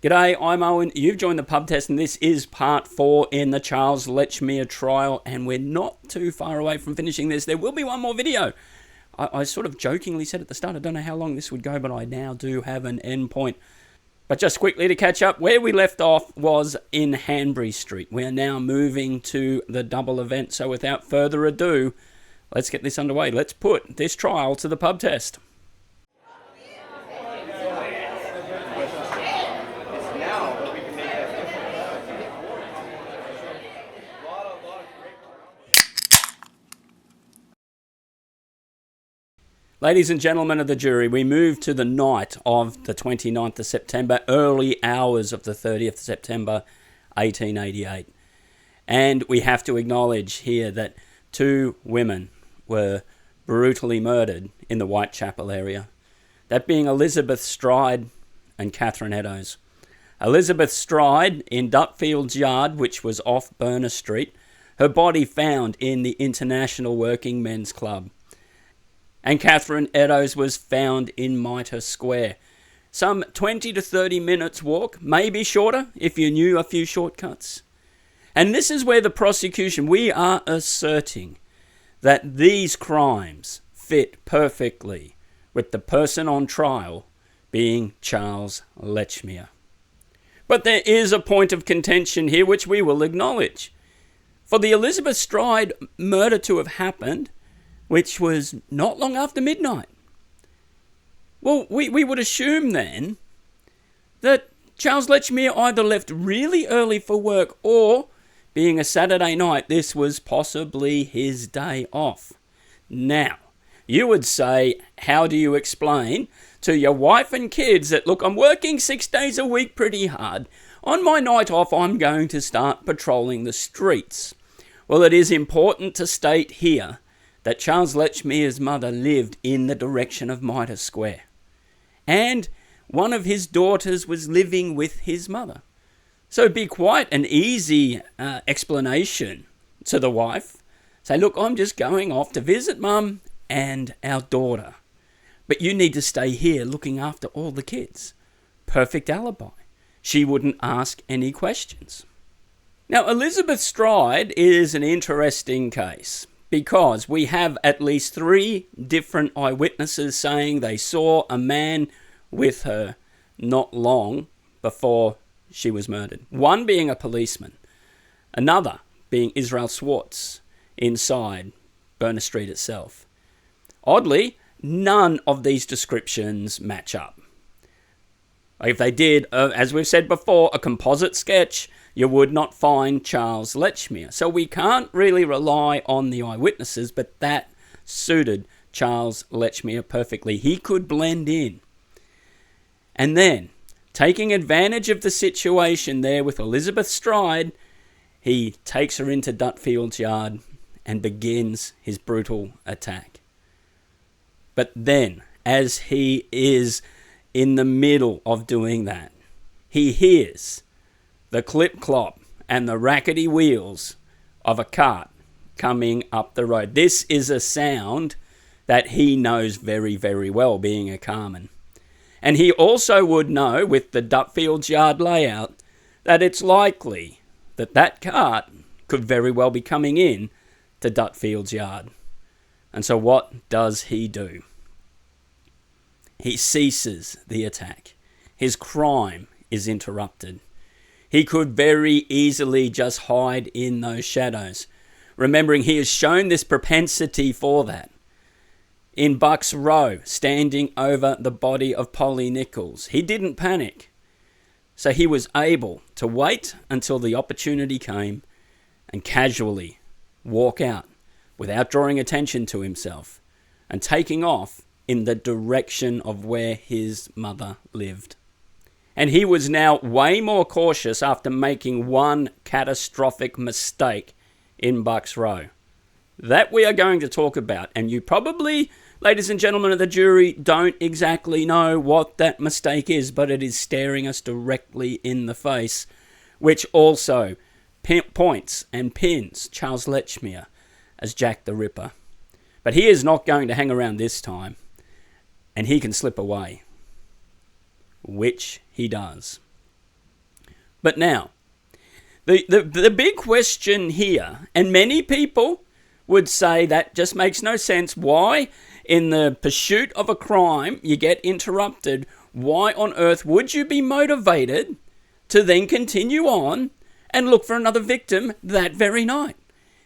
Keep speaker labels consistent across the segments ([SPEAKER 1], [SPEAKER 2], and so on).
[SPEAKER 1] G'day, I'm Owen. You've joined the pub test, and this is part 4 in the Charles Lechmere trial, and we're not too far away from finishing this. There will be one more video. I sort of jokingly said at the start, I don't know how long this would go, but I now do have an end point. But just quickly to catch up, where we left off was in Hanbury Street. We are now moving to the double event, so without further ado, let's get this underway. Let's put this trial to the pub test. Ladies and gentlemen of the jury, we move to the night of the 29th of September, early hours of the 30th of September, 1888. And we have to acknowledge here that 2 women were brutally murdered in the Whitechapel area. That being Elizabeth Stride and Catherine Eddowes. Elizabeth Stride in Dutfield's Yard, which was off Burner Street. Her body found in the International Working Men's Club. And Catherine Eddowes was found in Mitre Square. Some 20 to 30 minutes walk, maybe shorter if you knew a few shortcuts. And this is where the prosecution, we are asserting that these crimes fit perfectly with the person on trial being Charles Lechmere. But there is a point of contention here which we will acknowledge. For the Elizabeth Stride murder to have happened, which was not long after midnight. Well, we would assume then that Charles Lechmere either left really early for work or, being a Saturday night, this was possibly his day off. Now, you would say, how do you explain to your wife and kids that, look, I'm working 6 days a week pretty hard. On my night off, I'm going to start patrolling the streets. Well, it is important to state here that Charles Lechmere's mother lived in the direction of Mitre Square. And one of his daughters was living with his mother. So it'd be quite an easy explanation to the wife. Say, look, I'm just going off to visit Mum and our daughter. But you need to stay here looking after all the kids. Perfect alibi. She wouldn't ask any questions. Now, Elizabeth Stride is an interesting case, because we have at least 3 different eyewitnesses saying they saw a man with her not long before she was murdered. One being a policeman, another being Israel Swartz inside Burner Street itself. Oddly, none of these descriptions match up. If they did, as we've said before, a composite sketch, you would not find Charles Lechmere. So we can't really rely on the eyewitnesses, but that suited Charles Lechmere perfectly. He could blend in. And then, taking advantage of the situation there with Elizabeth Stride, he takes her into Dutfield's Yard and begins his brutal attack. But then, as he is in the middle of doing that, he hears the clip-clop and the rackety wheels of a cart coming up the road. This is a sound that he knows very, very well, being a carman. And he also would know, with the Dutfield's Yard layout, that it's likely that that cart could very well be coming in to Dutfield's Yard. And so what does he do? He ceases the attack. His crime is interrupted. He could very easily just hide in those shadows. Remembering he has shown this propensity for that. In Bucks Row, standing over the body of Polly Nichols, he didn't panic. So he was able to wait until the opportunity came and casually walk out without drawing attention to himself and taking off in the direction of where his mother lived. And he was now way more cautious after making one catastrophic mistake in Bucks Row. That we are going to talk about, and you probably, ladies and gentlemen of the jury, don't exactly know what that mistake is, but it is staring us directly in the face, which also points and pins Charles Lechmere as Jack the Ripper. But he is not going to hang around this time. And he can slip away, which he does. But now, the big question here, and many people would say that just makes no sense. Why, in the pursuit of a crime, you get interrupted? Why on earth would you be motivated to then continue on and look for another victim that very night?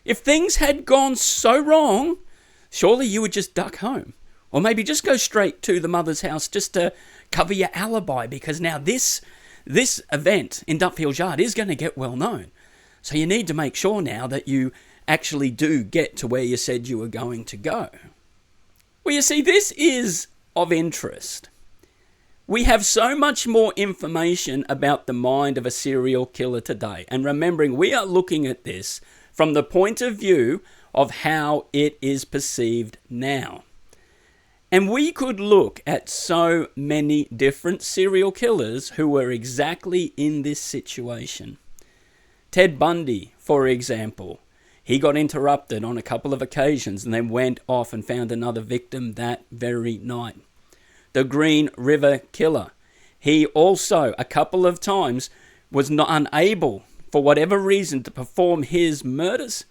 [SPEAKER 1] If things had gone so wrong, surely you would just duck home. Or maybe just go straight to the mother's house just to cover your alibi, because now this event in Duffield Yard is going to get well known. So you need to make sure now that you actually do get to where you said you were going to go. Well, you see, this is of interest. We have so much more information about the mind of a serial killer today. And remembering, we are looking at this from the point of view of how it is perceived now. And we could look at so many different serial killers who were exactly in this situation. Ted Bundy, for example, he got interrupted on a couple of occasions and then went off and found another victim that very night. The Green River Killer, he also a couple of times was not unable, for whatever reason, to perform his murders.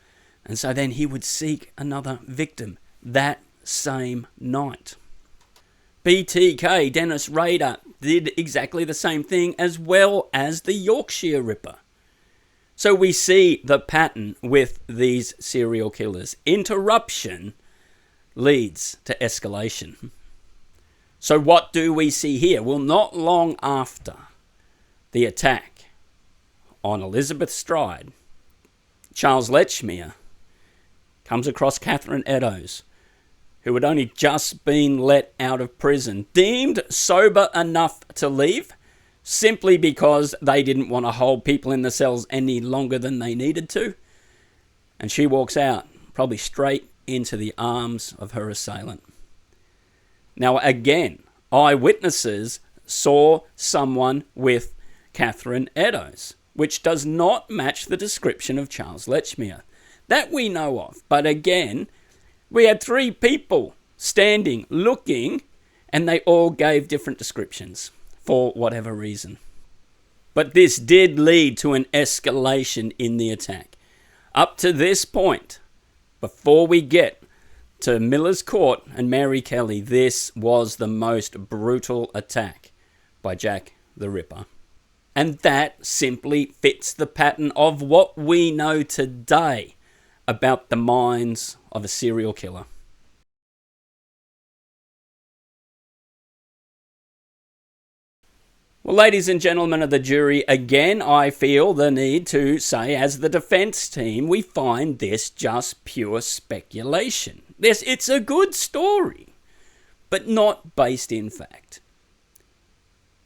[SPEAKER 1] And so then he would seek another victim that same night. BTK, Dennis Rader, did exactly the same thing, as well as the Yorkshire Ripper. So we see the pattern with these serial killers. Interruption leads to escalation. So what do we see here? Well, not long after the attack on Elizabeth Stride, Charles Lechmere comes across Catherine Eddowes, who had only just been let out of prison, deemed sober enough to leave, simply because they didn't want to hold people in the cells any longer than they needed to. And she walks out, probably straight into the arms of her assailant. Now again, eyewitnesses saw someone with Catherine Eddowes, which does not match the description of Charles Lechmere. That we know of. But again, we had three people standing, looking, and they all gave different descriptions for whatever reason. But this did lead to an escalation in the attack. Up to this point, before we get to Miller's Court and Mary Kelly, this was the most brutal attack by Jack the Ripper. And that simply fits the pattern of what we know today about the minds of a serial killer. Well, ladies and gentlemen of the jury, again, I feel the need to say, as the defense team, we find this just pure speculation. It's a good story, but not based in fact.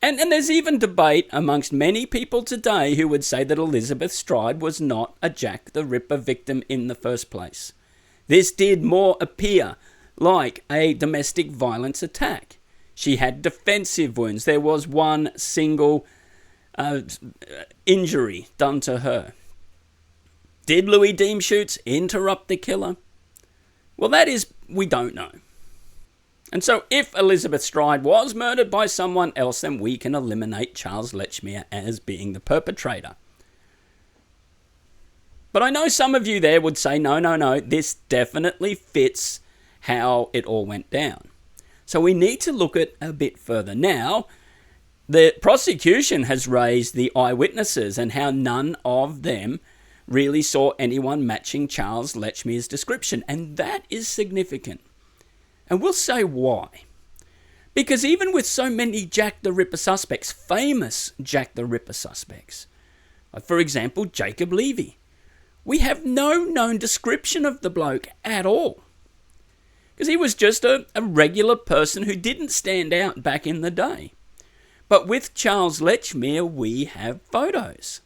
[SPEAKER 1] And there's even debate amongst many people today who would say that Elizabeth Stride was not a Jack the Ripper victim in the first place. This did more appear like a domestic violence attack. She had defensive wounds. There was one single injury done to her. Did Louis Deemschutz interrupt the killer? Well, that is, we don't know. And so if Elizabeth Stride was murdered by someone else, then we can eliminate Charles Lechmere as being the perpetrator. But I know some of you there would say, no, this definitely fits how it all went down. So we need to look at a bit further. Now, the prosecution has raised the eyewitnesses and how none of them really saw anyone matching Charles Lechmere's description. And that is significant. And we'll say why. Because even with so many Jack the Ripper suspects, famous Jack the Ripper suspects, like for example, Jacob Levy, we have no known description of the bloke at all. Because he was just a regular person who didn't stand out back in the day. But with Charles Lechmere, we have photos.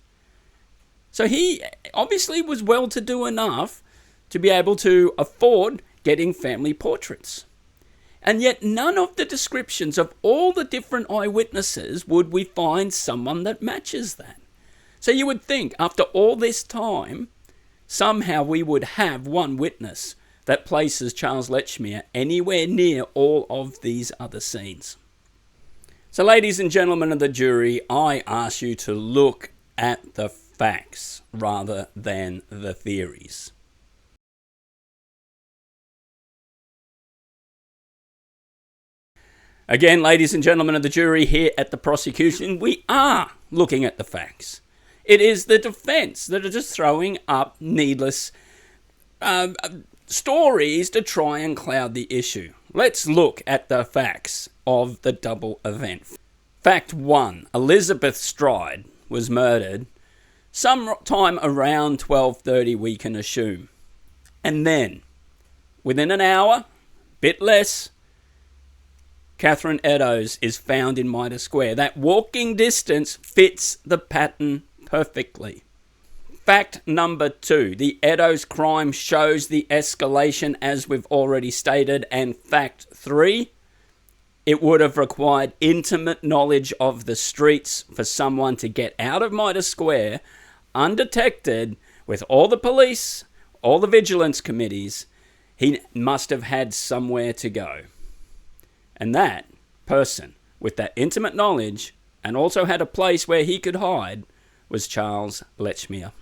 [SPEAKER 1] So he obviously was well-to-do enough to be able to afford getting family portraits. And yet none of the descriptions of all the different eyewitnesses would we find someone that matches that. So you would think after all this time, somehow we would have one witness that places Charles Lechmere anywhere near all of these other scenes. So ladies and gentlemen of the jury, I ask you to look at the facts rather than the theories. Again, ladies and gentlemen of the jury, here at the prosecution, we are looking at the facts. It is the defence that are just throwing up needless stories to try and cloud the issue. Let's look at the facts of the double event. Fact 1. Elizabeth Stride was murdered sometime around 12:30, we can assume. And then, within an hour, bit less, Catherine Eddowes is found in Mitre Square. That walking distance fits the pattern perfectly. Fact number 2. The Eddowes crime shows the escalation, as we've already stated. And fact 3. It would have required intimate knowledge of the streets for someone to get out of Mitre Square undetected with all the police, all the vigilance committees. He must have had somewhere to go. And that person with that intimate knowledge and also had a place where he could hide was Charles Lechmere.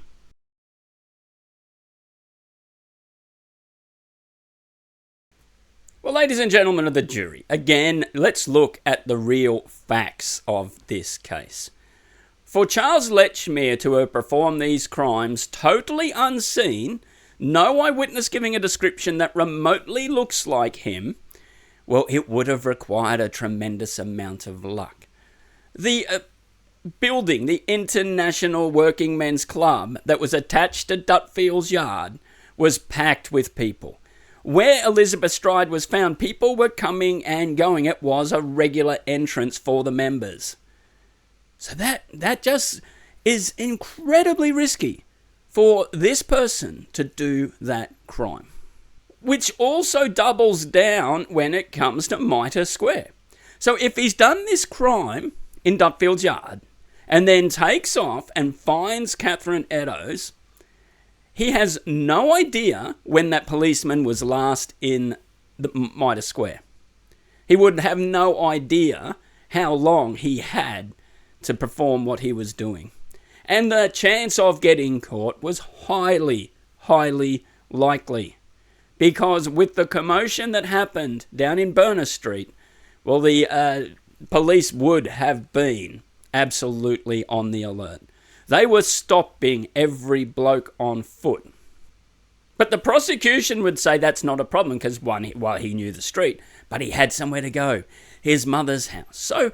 [SPEAKER 1] Well, ladies and gentlemen of the jury, again, let's look at the real facts of this case. For Charles Lechmere to have performed these crimes totally unseen, no eyewitness giving a description that remotely looks like him, well, it would have required a tremendous amount of luck. The building, the International Working Men's Club that was attached to Dutfield's yard, was packed with people. Where Elizabeth Stride was found, people were coming and going. It was a regular entrance for the members. So that just is incredibly risky for this person to do that crime. Which also doubles down when it comes to Mitre Square. So if he's done this crime in Dutfield's yard and then takes off and finds Catherine Eddowes, he has no idea when that policeman was last in the Mitre Square. He would have no idea how long he had to perform what he was doing. And the chance of getting caught was highly, highly likely. Because with the commotion that happened down in Berners Street, well, the police would have been absolutely on the alert. They were stopping every bloke on foot. But the prosecution would say that's not a problem because, one, he knew the street, but he had somewhere to go, his mother's house. So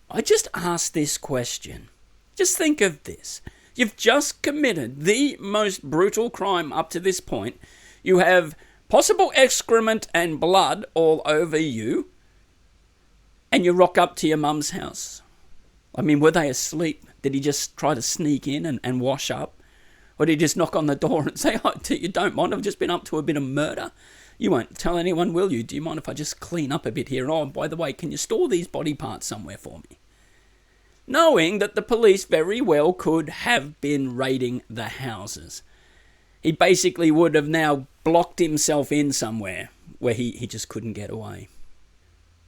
[SPEAKER 1] I just ask this question. Just think of this. You've just committed the most brutal crime up to this point. You have possible excrement and blood all over you, and you rock up to your mum's house. I mean, were they asleep? Did he just try to sneak in and wash up? Or did he just knock on the door and say, oh, you don't mind, I've just been up to a bit of murder? You won't tell anyone, will you? Do you mind if I just clean up a bit here? Oh, by the way, can you store these body parts somewhere for me? Knowing that the police very well could have been raiding the houses. He basically would have now blocked himself in somewhere where he just couldn't get away.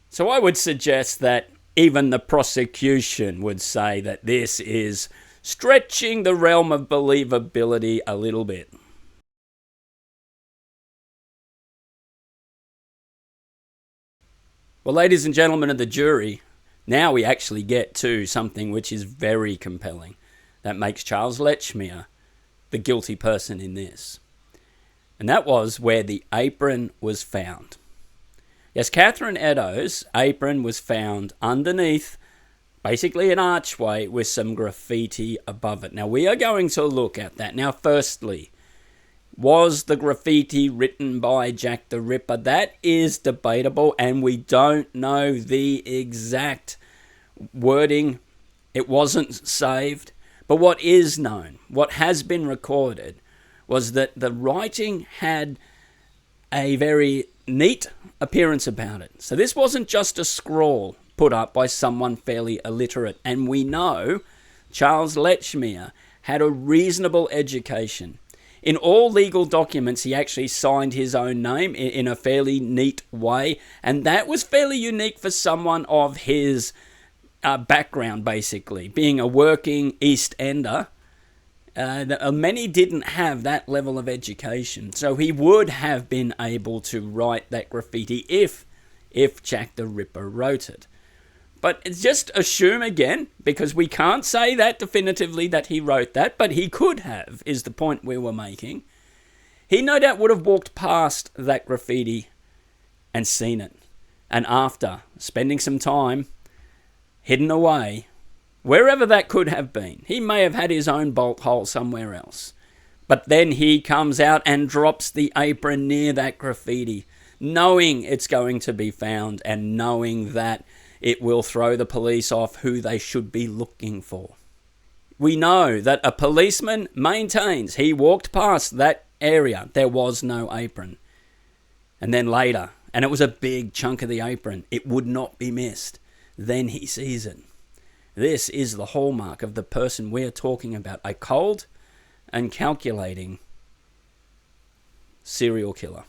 [SPEAKER 1] So I would suggest that even the prosecution would say that this is stretching the realm of believability a little bit. Well, ladies and gentlemen of the jury, now we actually get to something which is very compelling. That makes Charles Lechmere the guilty person in this. And that was where the apron was found. Yes, Catherine Eddowes' apron was found underneath basically an archway with some graffiti above it. Now, we are going to look at that. Now, firstly, was the graffiti written by Jack the Ripper? That is debatable, and we don't know the exact wording. It wasn't saved. But what is known, what has been recorded, was that the writing had a very neat appearance about it. So this wasn't just a scrawl put up by someone fairly illiterate. And we know Charles Lechmere had a reasonable education. In all legal documents, he actually signed his own name in a fairly neat way. And that was fairly unique for someone of his background, basically. Being a working East Ender, Many didn't have that level of education, so he would have been able to write that graffiti if Jack the Ripper wrote it. But just assume again, because we can't say that definitively that he wrote that, but he could have, is the point we were making. He no doubt would have walked past that graffiti and seen it. And after spending some time hidden away, wherever that could have been, he may have had his own bolt hole somewhere else. But then he comes out and drops the apron near that graffiti, knowing it's going to be found and knowing that it will throw the police off who they should be looking for. We know that a policeman maintains he walked past that area. There was no apron. And then later, and it was a big chunk of the apron, it would not be missed. Then he sees it. This is the hallmark of the person we are talking about, a cold and calculating serial killer.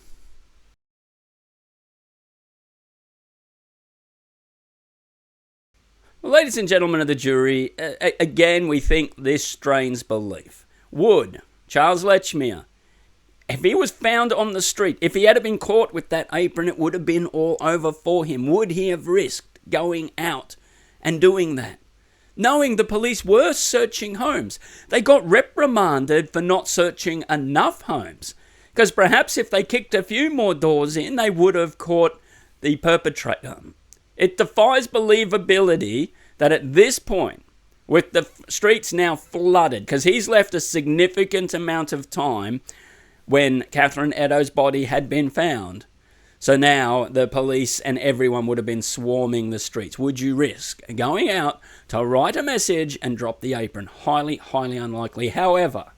[SPEAKER 1] Well, ladies and gentlemen of the jury, again, we think this strains belief. Would Charles Lechmere, if he was found on the street, if he had been caught with that apron, it would have been all over for him. Would he have risked going out and doing that? Knowing the police were searching homes. They got reprimanded for not searching enough homes. Because perhaps if they kicked a few more doors in, they would have caught the perpetrator. It defies believability that at this point, with the streets now flooded, because he's left a significant amount of time when Catherine Eddowes' body had been found. So now the police and everyone would have been swarming the streets. Would you risk going out to write a message and drop the apron? Highly, highly unlikely. However,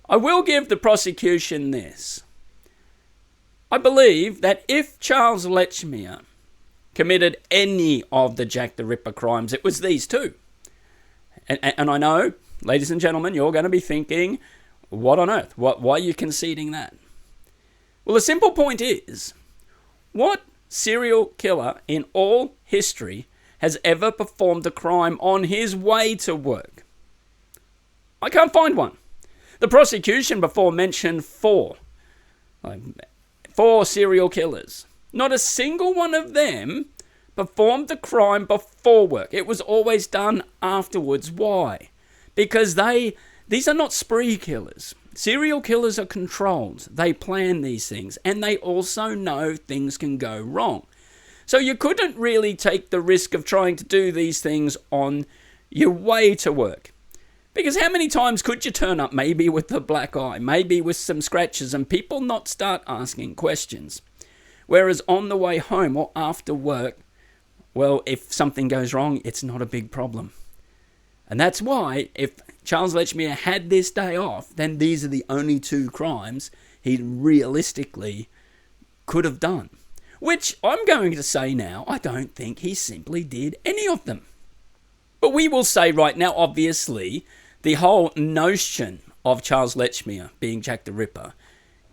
[SPEAKER 1] I will give the prosecution this. I believe that if Charles Lechmere committed any of the Jack the Ripper crimes, it was these two. And I know, ladies and gentlemen, you're going to be thinking, what on earth? Why are you conceding that? Well, the simple point is, what serial killer in all history has ever performed a crime on his way to work? I can't find one. The prosecution before mentioned four serial killers. Not a single one of them performed the crime before work. It was always done afterwards. Why? Because these are not spree killers. Serial killers are controlled. They plan these things, and they also know things can go wrong. So you couldn't really take the risk of trying to do these things on your way to work. Because how many times could you turn up maybe with a black eye, maybe with some scratches, and people not start asking questions? Whereas on the way home or after work, well, if something goes wrong, it's not a big problem. And that's why if Charles Lechmere had this day off, then these are the only two crimes he realistically could have done. Which I'm going to say now, I don't think he simply did any of them. But we will say right now, obviously, the whole notion of Charles Lechmere being Jack the Ripper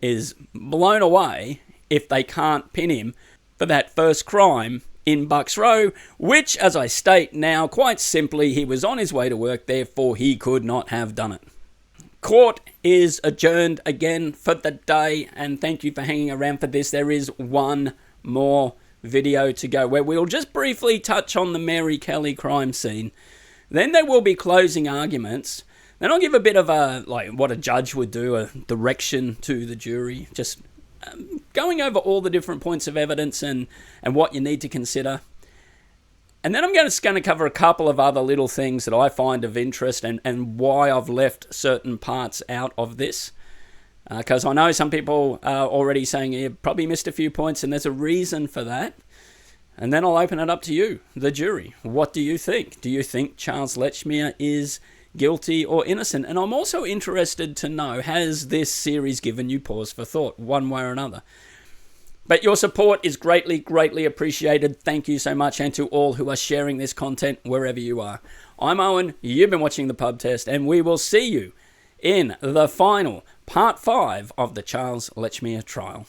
[SPEAKER 1] is blown away if they can't pin him for that first crime in Bucks Row, which, as I state now, quite simply, he was on his way to work, therefore he could not have done it. Court is adjourned again for the day, and thank you for hanging around for this. There is one more video to go where we'll just briefly touch on the Mary Kelly crime scene. Then there will be closing arguments. Then I'll give a bit of what a judge would do, a direction to the jury, just going over all the different points of evidence and what you need to consider. And then I'm just going to cover a couple of other little things that I find of interest and why I've left certain parts out of this. Because I know some people are already saying you probably missed a few points, and there's a reason for that. And then I'll open it up to you, the jury. What do you think? Do you think Charles Lechmere is guilty or innocent? And I'm also interested to know, has this series given you pause for thought one way or another? But your support is greatly, greatly appreciated. Thank you so much, and to all who are sharing this content wherever you are. I'm Owen, you've been watching The Pub Test, and we will see you in the final part 5 of the Charles Lechmere trial.